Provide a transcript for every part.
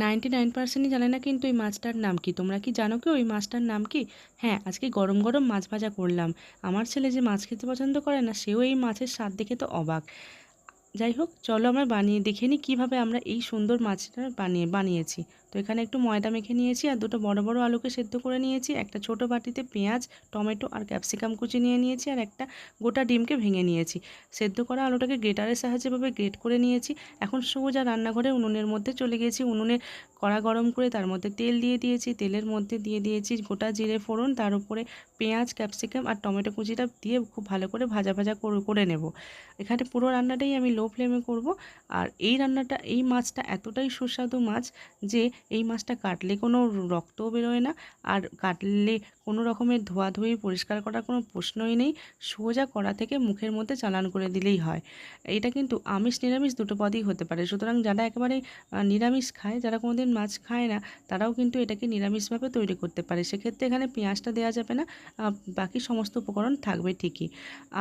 99% জানে না কিন্তু এই মাছটার নাম কি। তোমরা কি জানো কি ওই মাছটার নাম কি? হ্যাঁ, আজকে গরম গরম মাছ ভাজা করলাম। আমার ছেলে যে মাছ খেতে পছন্দ করে না, সেও এই মাছের স্বাদ দেখে তো অবাক। যাই হোক, চলো আমরা বানিয়ে দেখে নিই কীভাবে আমরা এই সুন্দর মাছটা বানিয়েছি। তো এখানে একটু ময়দা মেখে নিয়েছি আর দুটো বড় বড় আলুকে সেদ্ধ করে নিয়েছি। একটা ছোট বাটিতে পেঁয়াজ, টমেটো আর ক্যাপসিকাম কুচি নিয়ে নিয়েছি আর একটা গোটা ডিমকে ভেঙে নিয়েছি। সেদ্ধ করা আলুটাকে গ্রেটারের সাহায্যে ভাবে গ্রেট করে নিয়েছি। এখন সোজা রান্নাঘরে উনুনের মধ্যে চলে গিয়েছি। উনুনে কড়া গরম করে তার মধ্যে তেল দিয়ে দিয়েছি। তেলের মধ্যে দিয়ে দিয়েছি গোটা জিরে ফোড়ন, তার উপরে পেঁয়াজ, ক্যাপসিকাম আর টমেটো কুচিটা দিয়ে খুব ভালো করে ভাজা ভাজা করে নেব। এখানে পুরো রান্নাটাই আমি লো ফ্লেমে করব। আর এই রান্নাটা, এই মাছটা এতটাই সুস্বাদু মাছ যে এই মাছটা কাটলে কোনো রক্তও বেরোয় না, আর কাটলে কোনো রকমের ধোয়াধুয়ি পরিষ্কার করার কোনো প্রশ্নই নেই। সোজা কড়া থেকে মুখের মধ্যে চালান করে দিলেই হয়। এটা কিন্তু আমিষ নিরামিষ দুটো পদই হতে পারে, সুতরাং যারা একেবারে নিরামিষ খায়, যারা কোনোদিন মাছ খায় না, তারাও কিন্তু এটাকে নিরামিষভাবে তৈরি করতে পারে। সেক্ষেত্রে এখানে পেঁয়াজটা দেওয়া যাবে না, বাকি সমস্ত উপকরণ থাকবে ঠিকই।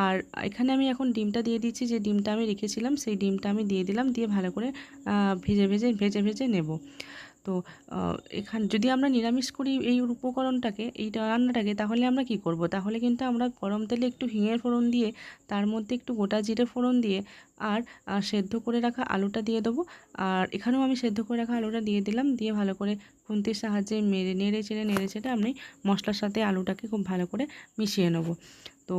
আর এখানে আমি এখন ডিমটা দিয়ে দিচ্ছি। যে ডিমটা আমি রেখেছিলাম সেই ডিমটা আমি দিয়ে দিলাম, দিয়ে ভালো করে ভেজে নেব। তো এখানে যদি আমরা নিরামিষ করি এই উপকরণটাকে, এই রান্নাটাকে, তাহলে আমরা কি করব? তাহলে কিন্তু আমরা গরম তেলে একটু হিঙের ফোড়ন দিয়ে, তার মধ্যে একটু গোটা জিরে ফোড়ন দিয়ে আর সেদ্ধ করে রাখা আলুটা দিয়ে দেবো। আর এখানেও আমি সেদ্ধ করে রাখা আলুটা দিয়ে দিলাম, দিয়ে ভালো করে খুন্তির সাহায্যে নেড়ে চেড়ে আমি মশলার সাথে আলুটাকে খুব ভালো করে মিশিয়ে নেব। তো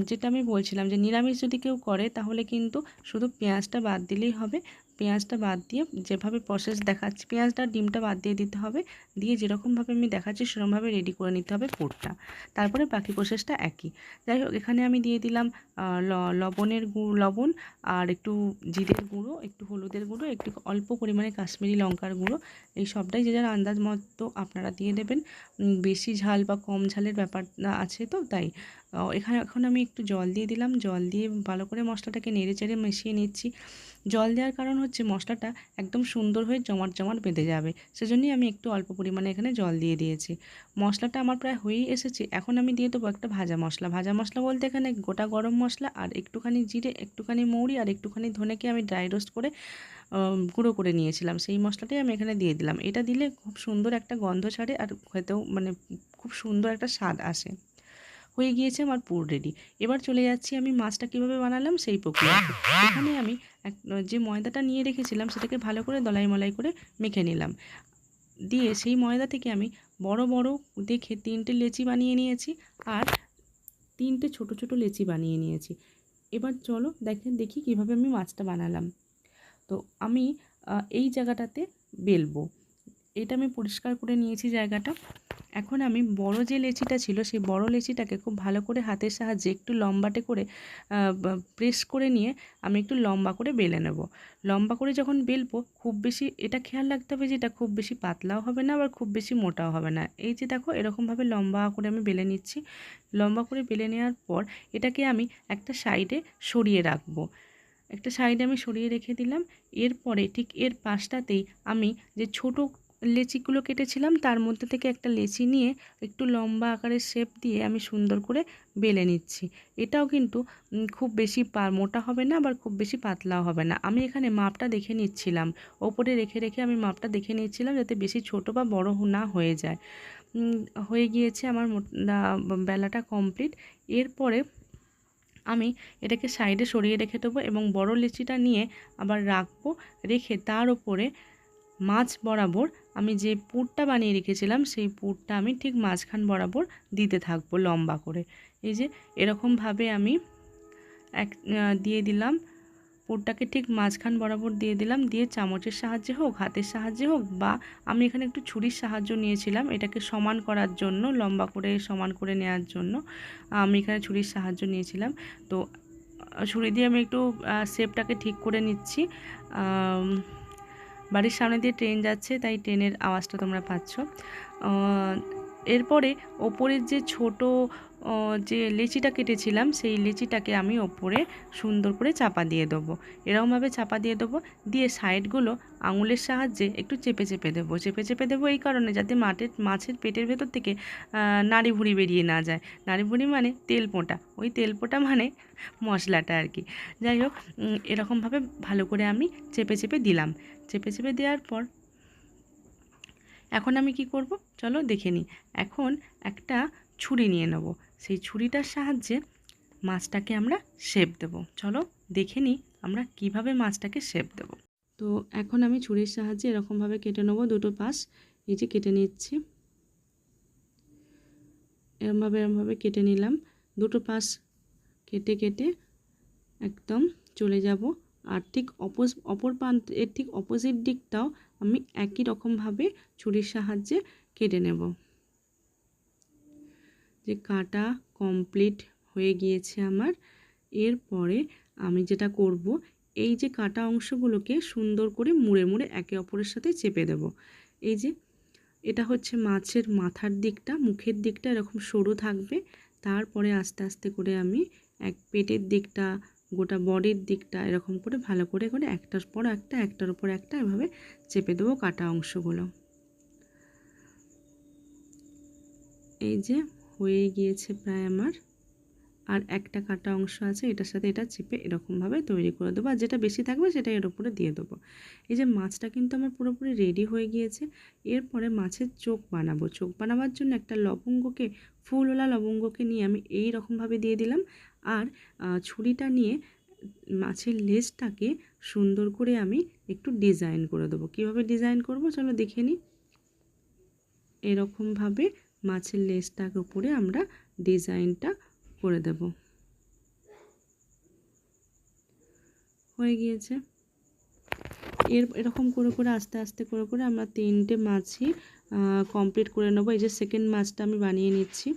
যেটা আমি বলছিলাম যে নিরামিষ যদি কেউ করে তাহলে কিন্তু শুধু পেঁয়াজটা বাদ দিলেই হবে। পেঁয়াজটা বাদ দিয়ে যেভাবে প্রসেস দেখাচ্ছি, পেঁয়াজটা ডিমটা বাদ দিয়ে দিতে হবে, দিয়ে যেরকমভাবে আমি দেখাচ্ছি সেরকমভাবে রেডি করে নিতে হবে পুরটা। তারপরে বাকি প্রসেসটা একই। যাই হোক, এখানে আমি দিয়ে দিলাম লবণ আর একটু জিরের গুঁড়ো, একটু হলুদের গুঁড়ো, একটু অল্প পরিমাণে কাশ্মীরি লঙ্কার গুঁড়ো। এই সবটাই যে যার আন্দাজ মতো আপনারা দিয়ে দেবেন। বেশি ঝাল বা কম ঝালের ব্যাপার আছে, তো তাই এখন আমি একটু জল দিয়ে দিলাম। জল দিয়ে ভালো করে মশলাটাকে নেড়ে চেড়ে মিশিয়ে নিচ্ছি। জল দেওয়ার কারণ হচ্ছে মশলাটা একদম সুন্দর হয়ে জমাট বেঁধে যাবে, সেজন্যই আমি একটু অল্প পরিমাণে এখানে জল দিয়ে দিয়েছি। মশলাটা আমার প্রায় হয়েই এসেছে। এখন আমি দিয়ে দেবো একটা ভাজা মশলা। ভাজা মশলা বলতে এখানে গোটা গরম মশলা আর একটুখানি জিরে, একটুখানি মৌরি আর একটুখানি ধনেকে আমি ড্রাই রোস্ট করে গুঁড়ো করে নিয়েছিলাম, সেই মশলাটাই আমি এখানে দিয়ে দিলাম। এটা দিলে খুব সুন্দর একটা গন্ধ ছাড়ে আর খেতেও মানে খুব সুন্দর একটা স্বাদ আসে। হয়ে গিয়েছে আমার পুর রেডি। এবার চলে যাচ্ছি আমি মাছটা কীভাবে বানালাম সেই প্রক্রিয়াতে। এখানে আমি যে ময়দাটা নিয়ে রেখেছিলাম সেটাকে ভালো করে দলাই মলাই করে মেখে নিলাম। দিয়ে সেই ময়দা থেকে আমি বড় বড় দেখে 3টে লেচি বানিয়ে নিয়েছি আর 3টে ছোট ছোট লেচি বানিয়ে নিয়েছি। এবার চলো দেখি কীভাবে আমি মাছটা বানালাম। তো আমি এই জায়গাটাতে বেলবো। এটা আমি পরিষ্কার করে নিয়েছি জায়গাটা। এখন আমি বড় যে লেচিটা ছিল সেই বড় লেচিটাকে খুব ভালো করে হাতের সাহায্যে একটু লম্বাটে করে প্রেস করে নিয়ে আমি একটু লম্বা করে বেলে নেব। লম্বা করে যখন বেলবো, খুব বেশি এটা খেয়াল রাখতে হবে যে এটা খুব বেশি পাতলাও হবে না আবার খুব বেশি মোটাও হবে না। এই যে দেখো, এরকমভাবে লম্বা করে আমি বেলে নিচ্ছি। লম্বা করে বেলে নেওয়ার পর এটাকে আমি একটা সাইডে সরিয়ে রাখবো। একটা সাইডে আমি সরিয়ে রেখে দিলাম। এরপরে ঠিক এর পাশটাতেই আমি যে ছোট লেচিগুলো কেটেছিলাম তার মধ্যে থেকে একটা লেচি নিয়ে একটু লম্বা আকারের শেপ দিয়ে আমি সুন্দর করে বেলে নিচ্ছি। এটাও কিন্তু খুব বেশি মোটা হবে না আবার খুব বেশি পাতলাও হবে না। আমি এখানে মাপটা দেখে নিচ্ছিলাম, ওপরে রেখে রেখে আমি মাপটা দেখে নিচ্ছিলাম যাতে বেশি ছোট বা বড় না হয়ে যায়। হয়ে গিয়েছে আমার বেলাটা কমপ্লিট। এরপরে আমি এটাকে সাইডে সরিয়ে রেখে দেবো এবং বড় লেচিটা নিয়ে আবার রাখবো। রেখে তার উপরে মাছ বরাবর আমি যে পুরটা বানিয়ে রেখেছিলাম সেই পুরটা আমি ঠিক মাঝখান বরাবর দিতে থাকবো লম্বা করে। এই যে এরকমভাবে আমি দিয়ে দিলাম, পুরটাকে ঠিক মাঝখান বরাবর দিয়ে দিলাম। দিয়ে চামচের সাহায্যে হোক, হাতের সাহায্যে হোক, বা আমি এখানে একটু ছুরির সাহায্য নিয়েছিলাম এটাকে সমান করার জন্য, লম্বা করে সমান করে নেওয়ার জন্য আমি এখানে ছুরির সাহায্য নিয়েছিলাম। তো ছুরি দিয়ে আমি একটু শেপটাকে ঠিক করে নিচ্ছি। বাড়ির সামনে দিয়ে ট্রেন যাচ্ছে তাই ট্রেনের আওয়াজটা তোমরা পাচ্ছ। এরপরে ওপরের যে ছোট যে লেচিটা কেটেছিলাম সেই লেচিটাকে আমি ওপরে সুন্দর করে চাপা দিয়ে দেবো। এরকমভাবে চাপা দিয়ে দেবো, দিয়ে সাইডগুলো আঙুলের সাহায্যে একটু চেপে চেপে দেবো এই কারণে যাতে মাছের পেটের ভেতর থেকে নাড়ি ভুঁড়ি বেরিয়ে না যায়। নাড়ি ভুঁড়ি মানে তেলপোঁটা, ওই তেলপোঁটা মানে মশলাটা আর কি। যাই হোক, এরকমভাবে ভালো করে আমি চেপে দিলাম। চেপে দেওয়ার পর এখন আমি কি করব চলো দেখে নিই। এখন একটা ছুরি নিয়ে নেব, সেই ছুরিটার সাহায্যে মাছটাকে আমরা শেপ দেব। চলো দেখে নিই আমরা কিভাবে মাছটাকে শেপ দেব। তো এখন আমি ছুরির সাহায্যে এরকমভাবে কেটে নেব দুটো পাশ। এই যে কেটে নিচ্ছি, এরমভাবে কেটে নিলাম। দুটো পাশ কেটে কেটে একদম চলে যাব। আর ঠিক অপর প্রান্তের ঠিক অপোজিট দিকটাও আমি একই রকমভাবে ছুরির সাহায্যে কেটে নেব। যে কাটা কমপ্লিট হয়ে গিয়েছে আমার। এরপরে আমি যেটা করব, এই যে কাটা অংশগুলোকে সুন্দর করে মুড়ে মুড়ে একে অপরের সাথে চেপে দেব। এই যে এটা হচ্ছে মাছের মাথার দিকটা, মুখের দিকটা এরকম সরু থাকবে। তারপরে আস্তে আস্তে করে আমি পেটের দিকটা, গোটা বডির দিকটা এরকম করে ভালো করে করে একটার পর একটা, একটার উপর একটা এভাবে চেপে দেবো কাটা অংশগুলো। এই যে হয়ে গিয়েছে প্রায় আমার। আর একটা কাটা অংশ আছে, এটার সাথে এটা চেপে এরকমভাবে তৈরি করে দেবো। আর যেটা বেশি থাকবে সেটা এর উপরে দিয়ে দেবো। এই যে মাছটা কিন্তু আমার পুরোপুরি রেডি হয়ে গিয়েছে। এরপরে মাছের চোখ বানাবো। চোখ বানাবার জন্য একটা লবঙ্গকে, ফুলওয়ালা লবঙ্গকে নিয়ে আমি এই রকমভাবে দিয়ে দিলাম। আর ছুরিটা নিয়ে মাছের লেজটাকে সুন্দর করে আমি একটু ডিজাইন করে দেবো। কীভাবে ডিজাইন করব চলো দেখে নিই। এরকমভাবে মাছের লেজটার উপরে আমরা ডিজাইনটা করে দেব। হয়ে গিয়েছে। এরকম করে করে আস্তে আস্তে করে করে আমরা 3টে মাছই কমপ্লিট করে নেব। এই যে সেকেন্ড মাছটা আমি বানিয়ে নিচ্ছি।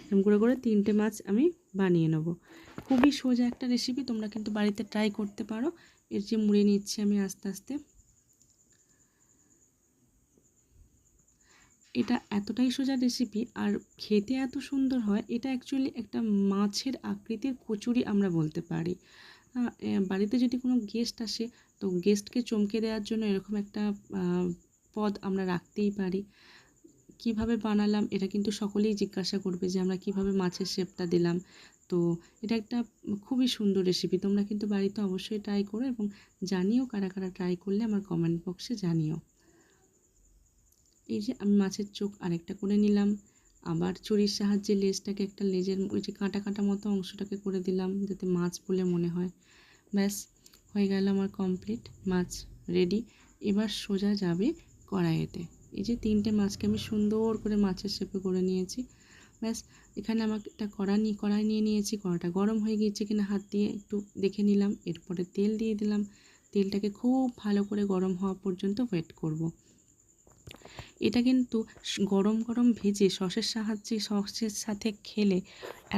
এরকম করে করে 3টে মাছ আমি বানিয়ে নেব। খুবই সোজা একটা রেসিপি, তোমরা কিন্তু বাড়িতে ট্রাই করতে পারো। এর যে মুড়ে নিচ্ছি আমি আস্তে আস্তে। এটা এতটাই সোজা রেসিপি আর খেতে এত সুন্দর হয়। এটা অ্যাকচুয়ালি একটা মাছের আকৃতির কচুরি আমরা বলতে পারি। বাড়িতে যদি কোনো গেস্ট আসে, তো গেস্টকে চমকে দেওয়ার জন্য এরকম একটা পদ আমরা রাখতেই পারি। কিভাবে বানালাম এটা কিন্তু সকলেই জিজ্ঞাসা করবে যে আমরা কিভাবে মাছের শেপটা দিলাম। তো এটা একটা খুবই সুন্দর রেসিপি, তোমরা কিন্তু বাড়িতে অবশ্যই ট্রাই করো এবং জানিও কারা কারা ট্রাই করলে আমার কমেন্ট বক্সে জানিও। এই যে আমি মাছের চোখ আরেকটা করে নিলাম। আবার ছুরির সাহায্যে লেজটাকে, একটা লেজের ওই যে কাঁটা কাঁটা মতো অংশটাকে করে দিলাম যাতে মাছ বলে মনে হয়। ব্যাস হয়ে গেল আমার কমপ্লিট, মাছ রেডি। এবার সোজা যাবে কড়াইতে। এই যে 3টে মাছকে আমি সুন্দর করে মাছের শেপে করে নিয়েছি। ব্যাস এখানে আমাকে একটা কড়াই নিয়ে নিয়েছি। কড়াটা গরম হয়ে গিয়েছে কিনা হাত দিয়ে একটু দেখে নিলাম। এরপরে তেল দিয়ে দিলাম। তেলটাকে খুব ভালো করে গরম হওয়া পর্যন্ত ওয়েট করব। এটা কিন্তু গরম গরম ভেজে সসের সাথে খেলে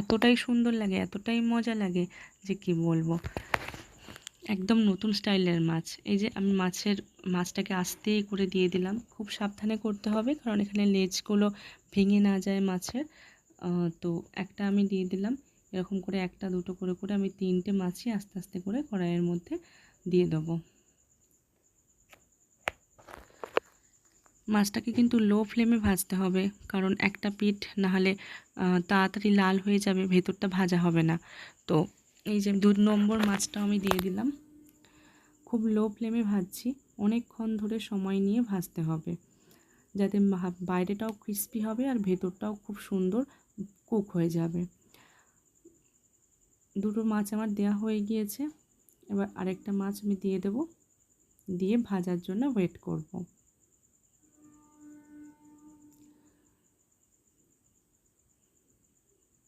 এতটাই সুন্দর লাগে, এতটাই মজা লাগে যে কি বলবো। একদম নতুন স্টাইলের মাছ। এই যে আমি মাছটাকে আস্তে করে দিয়ে দিলাম। খুব সাবধানে করতে হবে কারণ এখানে লেজগুলো ভেঙে না যায় মাছের। তো একটা আমি দিয়ে দিলাম। এরকম করে একটা দুটো করে করে আমি 3টে মাছই আস্তে আস্তে করে কড়াইয়ের মধ্যে দিয়ে দেবো। মাছটাকে কিন্তু লো ফ্লেমে ভাজতে হবে কারণ একটা পিঠ নাহলে তাড়াতাড়ি লাল হয়ে যাবে, ভেতরটা ভাজা হবে না। তো এই যে 2 নম্বর মাছটাও আমি দিয়ে দিলাম। খুব লো ফ্লেমে ভাজছি, অনেকক্ষণ ধরে সময় নিয়ে ভাজতে হবে যাতে বাইরেটাও ক্রিস্পি হবে আর ভেতরটাও খুব সুন্দর কুক হয়ে যাবে। 2টো মাছ আমার দেওয়া হয়ে গিয়েছে। এবার আরেকটা মাছ আমি দিয়ে দেব, দিয়ে ভাজার জন্য ওয়েট করব।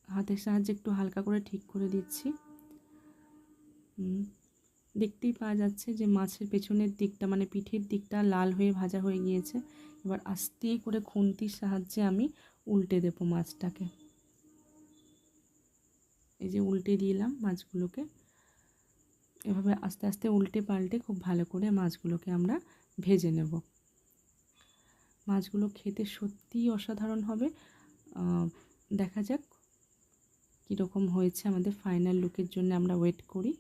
হাতের সাহায্যে একটু হালকা করে ঠিক করে দিচ্ছি। দেখতেই পাওয়া যাচ্ছে যে মাছের পেছনের দিকটা মানে পিঠের দিকটা লাল হয়ে ভাজা হয়ে গিয়েছে। এবার আস্তে করে খুন্তির সাহায্যে আমি উল্টে দেবো মাছটাকে। এই যে উল্টে দিলাম মাছগুলোকে। এভাবে আস্তে আস্তে উল্টে পাল্টে খুব ভালো করে মাছগুলোকে আমরা ভেজে নেব। মাছগুলো খেতে সত্যিই অসাধারণ হবে। দেখা যাক কীরকম হয়েছে। আমাদের ফাইনাল লুকের জন্য আমরা ওয়েট করি।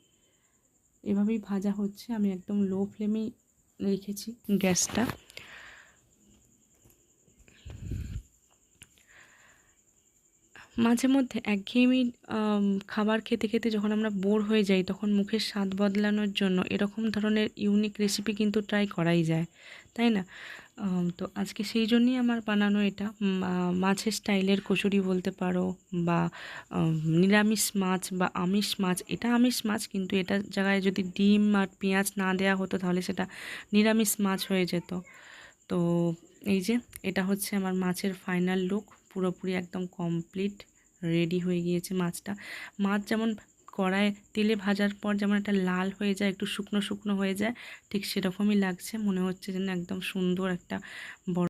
এভাবেই ভাজা হচ্ছে। আমি একদম লো ফ্লেমেই রেখেছি গ্যাসটা। মাঝে মধ্যে একঘেয়েমি খাবার খেতে খেতে যখন আমরা বোর হয়ে যাই, তখন মুখের স্বাদ বদলানোর জন্য এরকম ধরনের ইউনিক রেসিপি কিন্তু ট্রাই করাই যায়, তাই না? তো আজকে সেই জন্যই আমার বানানো এটা মাছের স্টাইলের কচুরি বলতে পারো, বা নিরামিষ মাছ বা আমিষ মাছ। এটা আমিষ মাছ, কিন্তু এটার জায়গায় যদি ডিম আর পেঁয়াজ না দেওয়া হতো তাহলে সেটা নিরামিষ মাছ হয়ে যেত। তো এই যে এটা হচ্ছে আমার মাছের ফাইনাল লুক, পুরোপুরি একদম কমপ্লিট রেডি হয়ে গিয়েছে মাছটা। মাছ যেমন কড়ায় তেলে ভাজার পর যেমন একটা লাল হয়ে যায়, একটু শুকনো শুকনো হয়ে যায়, ঠিক সেরকমই লাগছে, মনে হচ্ছে যেন একদম সুন্দর একটা বড়